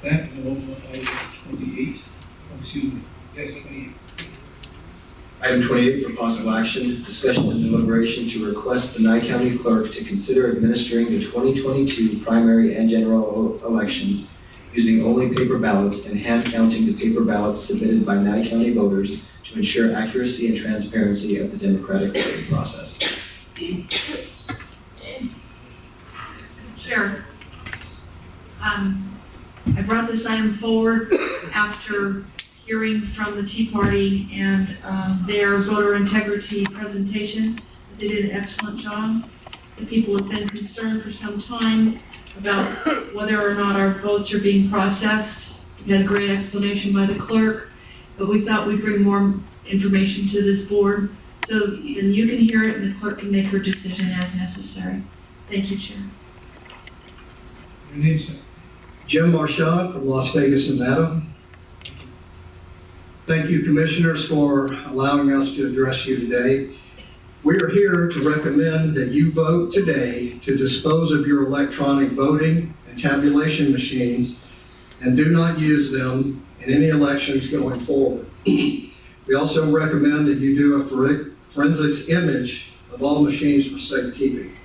That, and we'll move on to item 28. Oh, excuse me. Yes, 28. Item 28 for possible action, discussion and deliberation to request the Nye County Clerk to consider administering the 2022 primary and general elections using only paper ballots and hand counting the paper ballots submitted by Nye County voters to ensure accuracy and transparency of the democratic voting process. Chair, I brought this item forward after hearing from the Tea Party and their voter integrity presentation. They did an excellent job. The people have been concerned for some time about whether or not our votes are being processed. We had a great explanation by the clerk, but we thought we'd bring more information to this board so then you can hear it and the clerk can make her decision as necessary. Thank you, Chair. Your name, sir. Jim Marchand from Las Vegas, Nevada. Thank you, Commissioners, for allowing us to address you today. We are here to recommend that you vote today to dispose of your electronic voting and tabulation machines and do not use them in any elections going forward. We also recommend that you do a forensics image of all machines for safekeeping.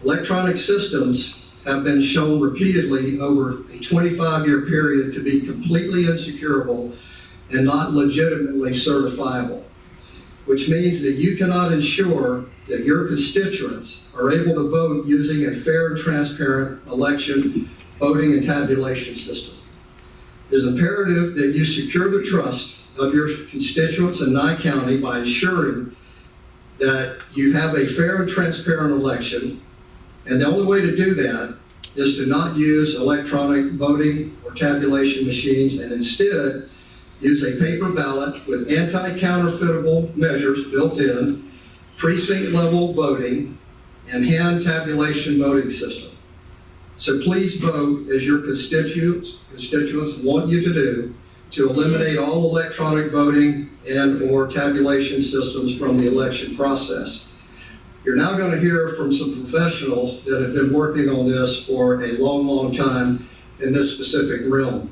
Electronic systems have been shown repeatedly over a 25-year period to be completely insecurable and not legitimately certifiable, which means that you cannot ensure that your constituents are able to vote using a fair and transparent election voting and tabulation system. It is imperative that you secure the trust of your constituents in Nye County by ensuring that you have a fair and transparent election. And the only way to do that is to not use electronic voting or tabulation machines and instead use a paper ballot with anti-counterfeitable measures built in, precinct level voting, and hand tabulation voting system. So please vote as your constituents want you to do to eliminate all electronic voting and or tabulation systems from the election process. You're now going to hear from some professionals that have been working on this for a long, long time in this specific realm.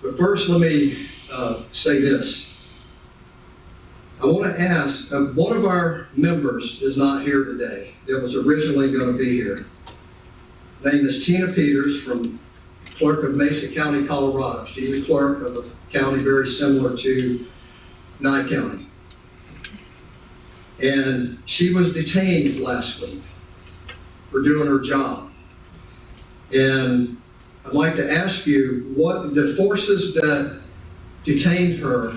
But first, let me say this. I want to ask, one of our members is not here today that was originally going to be here. Her name is Tina Peters, from clerk of Mesa County, Colorado. She's a clerk of a county very similar to Nye County. And she was detained last week for doing her job. And I'd like to ask you, what the forces that detained her,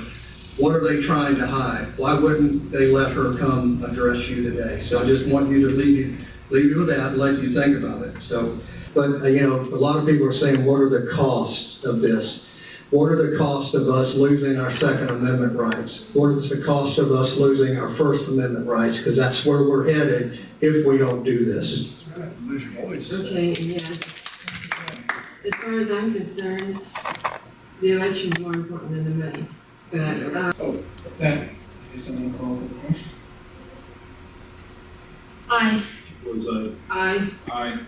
what are they trying to hide? Why wouldn't they let her come address you today? So I just want you to leave you with that and let you think about it. So, but you know, a lot of people are saying, what are the costs of this? What are the costs of us losing our Second Amendment rights? What is the cost of us losing our First Amendment rights? Because that's where we're headed if we don't do this. Okay, yes. As far as I'm concerned, the election's more important than the money. But, So, with that, is someone call for the question? Aye. Was I, Aye.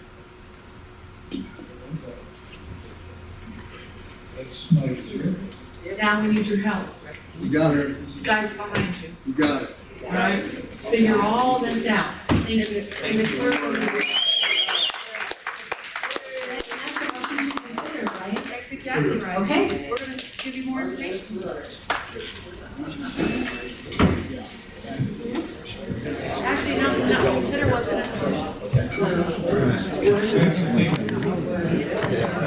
That's 5-0. Now we need your help. You got it. You guys behind you. You got it. All right? Let's figure all this out. and the clerk will That's exactly right. Okay. We're going to give you more information. Actually, no, consider what's in it.